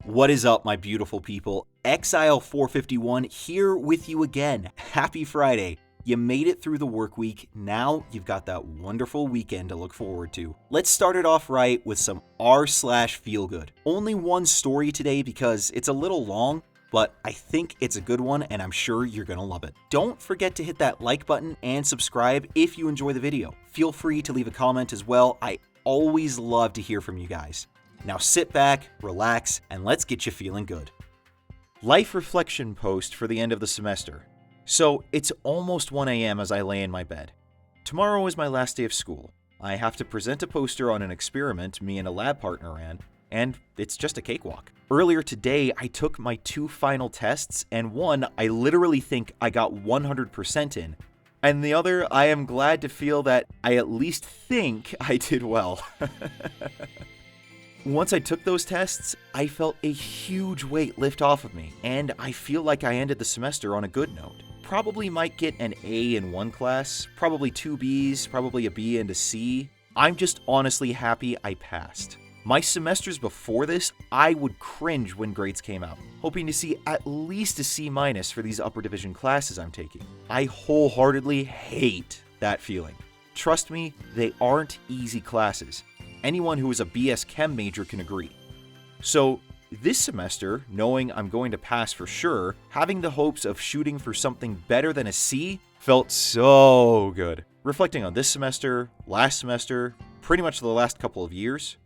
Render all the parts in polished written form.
What is up, my beautiful people? Exile451 here with you again. Happy Friday. You made it through the work week. Now you've got that wonderful weekend to look forward to. Let's start it off right with some r/FeelGood. Only one story today because it's a little long, but I think it's a good one and I'm sure you're gonna love it. Don't forget to hit that like button and subscribe if you enjoy the video. Feel free to leave a comment as well. I always love to hear from you guys. Now sit back, relax, and let's get you feeling good. Life reflection post for the end of the semester. So it's almost 1 a.m. as I lay in my bed. Tomorrow is my last day of school. I have to present a poster on an experiment me and a lab partner ran, and it's just a cakewalk. Earlier today, I took my 2 final tests, and one I literally think I got 100% in, and the other I am glad to feel that I at least think I did well. Once I took those tests, I felt a huge weight lift off of me, and I feel like I ended the semester on a good note. Probably might get an A in one class, probably 2 Bs, probably a B and a C. I'm just honestly happy I passed. My semesters before this, I would cringe when grades came out, hoping to see at least a C- for these upper division classes I'm taking. I wholeheartedly hate that feeling. Trust me, they aren't easy classes. Anyone who is a BS Chem major can agree. So this semester, knowing I'm going to pass for sure, having the hopes of shooting for something better than a C felt so good. Reflecting on this semester, last semester, pretty much the last couple of years,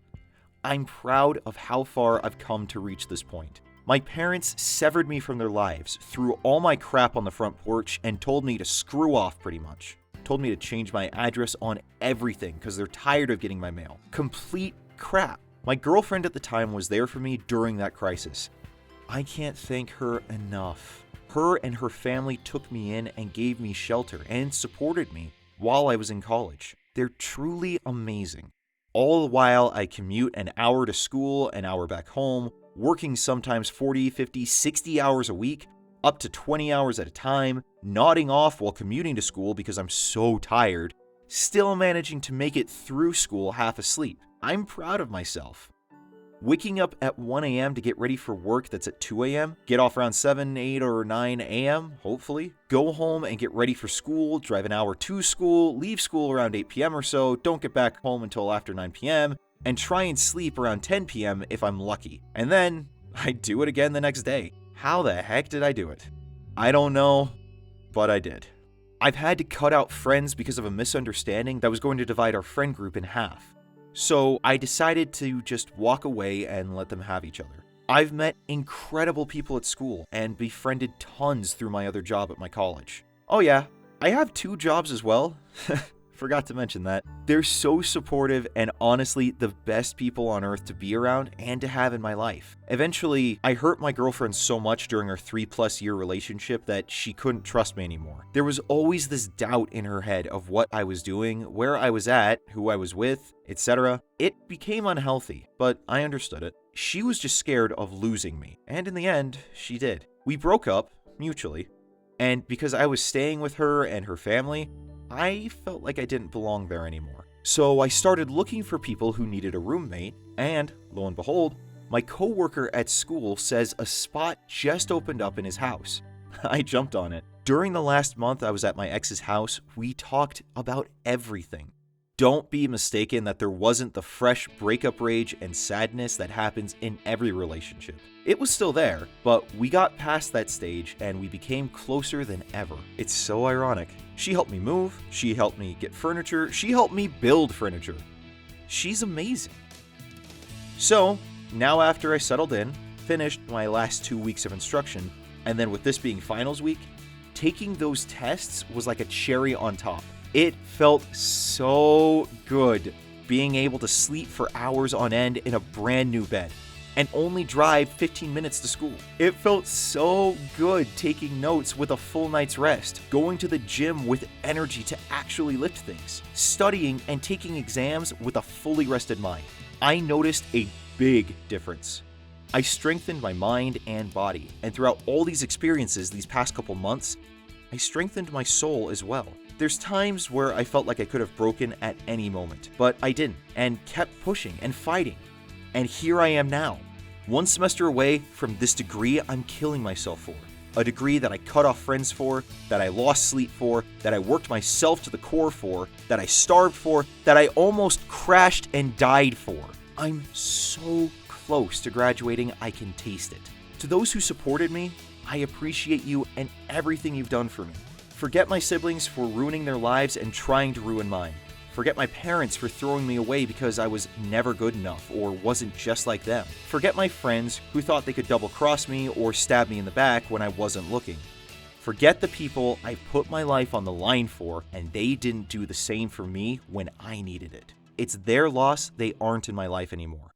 I'm proud of how far I've come to reach this point. My parents severed me from their lives, threw all my crap on the front porch, and told me to screw off pretty much. Told me to change my address on everything because they're tired of getting my mail. Complete crap. My girlfriend at the time was there for me during that crisis. I can't thank her enough. Her and her family took me in and gave me shelter and supported me while I was in college. They're truly amazing. All the while I commute an hour to school, an hour back home, working sometimes 40, 50, 60 hours a week, up to 20 hours at a time, nodding off while commuting to school because I'm so tired, still managing to make it through school half asleep. I'm proud of myself. Waking up at 1 a.m. to get ready for work that's at 2 a.m., get off around 7, 8, or 9 a.m., hopefully, go home and get ready for school, drive an hour to school, leave school around 8 p.m. or so, don't get back home until after 9 p.m., and try and sleep around 10 p.m. if I'm lucky. And then I do it again the next day. How the heck did I do it? I don't know, but I did. I've had to cut out friends because of a misunderstanding that was going to divide our friend group in half. So I decided to just walk away and let them have each other. I've met incredible people at school and befriended tons through my other job at my college. Oh yeah, I have 2 jobs as well. Forgot to mention that. They're so supportive and honestly the best people on earth to be around and to have in my life. Eventually, I hurt my girlfriend so much during our 3+ year relationship that she couldn't trust me anymore. There was always this doubt in her head of what I was doing, where I was at, who I was with, etc. It became unhealthy, but I understood it. She was just scared of losing me, and in the end, she did. We broke up, mutually, and because I was staying with her and her family, I felt like I didn't belong there anymore. So I started looking for people who needed a roommate, and lo and behold, my coworker at school says a spot just opened up in his house. I jumped on it. During the last month I was at my ex's house, we talked about everything. Don't be mistaken that there wasn't the fresh breakup rage and sadness that happens in every relationship. It was still there, but we got past that stage and we became closer than ever. It's so ironic. She helped me move, she helped me get furniture, she helped me build furniture. She's amazing. So, now after I settled in, finished my last 2 weeks of instruction, and then with this being finals week, taking those tests was like a cherry on top. It felt so good being able to sleep for hours on end in a brand new bed and only drive 15 minutes to school. It felt so good taking notes with a full night's rest, going to the gym with energy to actually lift things, studying and taking exams with a fully rested mind. I noticed a big difference. I strengthened my mind and body, and throughout all these experiences these past couple months, I strengthened my soul as well. There's times where I felt like I could have broken at any moment, but I didn't, and kept pushing and fighting. And here I am now. One semester away from this degree I'm killing myself for. A degree that I cut off friends for, that I lost sleep for, that I worked myself to the core for, that I starved for, that I almost crashed and died for. I'm so close to graduating, I can taste it. To those who supported me, I appreciate you and everything you've done for me. Forget my siblings for ruining their lives and trying to ruin mine. Forget my parents for throwing me away because I was never good enough or wasn't just like them. Forget my friends who thought they could double-cross me or stab me in the back when I wasn't looking. Forget the people I put my life on the line for and they didn't do the same for me when I needed it. It's their loss, they aren't in my life anymore.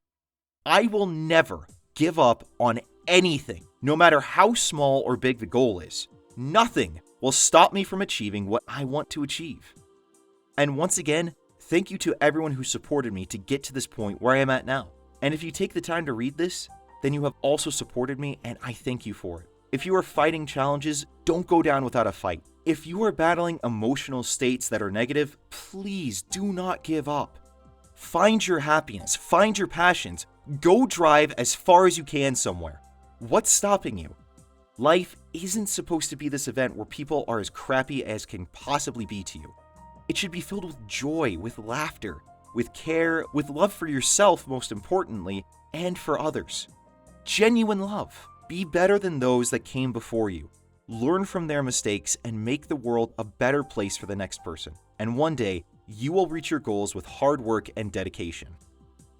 I will never give up on anything, no matter how small or big the goal is. Nothing will stop me from achieving what I want to achieve. And once again, thank you to everyone who supported me to get to this point where I am at now. And if you take the time to read this, then you have also supported me and I thank you for it. If you are fighting challenges, don't go down without a fight. If you are battling emotional states that are negative, please do not give up. Find your happiness, find your passions, go drive as far as you can somewhere. What's stopping you? Life isn't supposed to be this event where people are as crappy as can possibly be to you. It should be filled with joy, with laughter, with care, with love for yourself, most importantly, and for others. Genuine love. Be better than those that came before you. Learn from their mistakes and make the world a better place for the next person. And one day, you will reach your goals with hard work and dedication.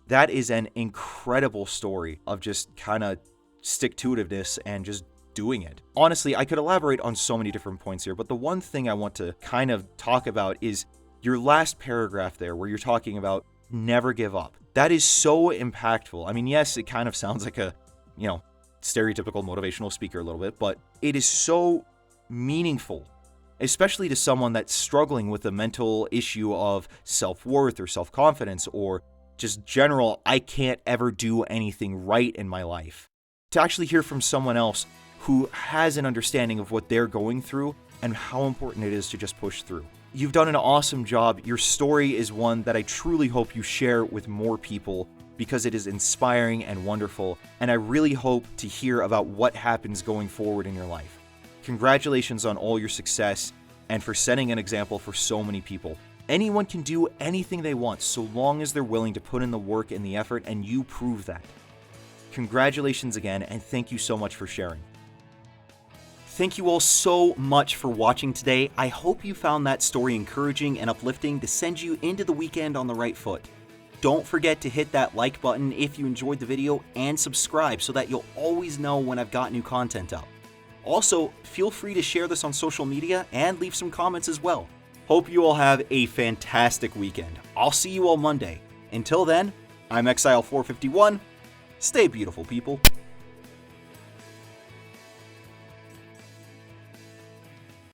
That is an incredible story of just kind of stick-to-itiveness and just doing it. Honestly, I could elaborate on so many different points here, but the one thing I want to kind of talk about is your last paragraph there where you're talking about never give up. That is so impactful. I mean, yes, it kind of sounds like a, stereotypical motivational speaker a little bit, but it is so meaningful, especially to someone that's struggling with the mental issue of self-worth or self-confidence or just general, I can't ever do anything right in my life. To actually hear from someone else who has an understanding of what they're going through and how important it is to just push through. You've done an awesome job. Your story is one that I truly hope you share with more people because it is inspiring and wonderful, and I really hope to hear about what happens going forward in your life. Congratulations on all your success and for setting an example for so many people. Anyone can do anything they want so long as they're willing to put in the work and the effort, and you prove that. Congratulations again, and thank you so much for sharing. Thank you all so much for watching today. I hope you found that story encouraging and uplifting to send you into the weekend on the right foot. Don't forget to hit that like button if you enjoyed the video and subscribe so that you'll always know when I've got new content up. Also, feel free to share this on social media and leave some comments as well. Hope you all have a fantastic weekend. I'll see you all Monday. Until then, I'm Exile451. Stay beautiful, people.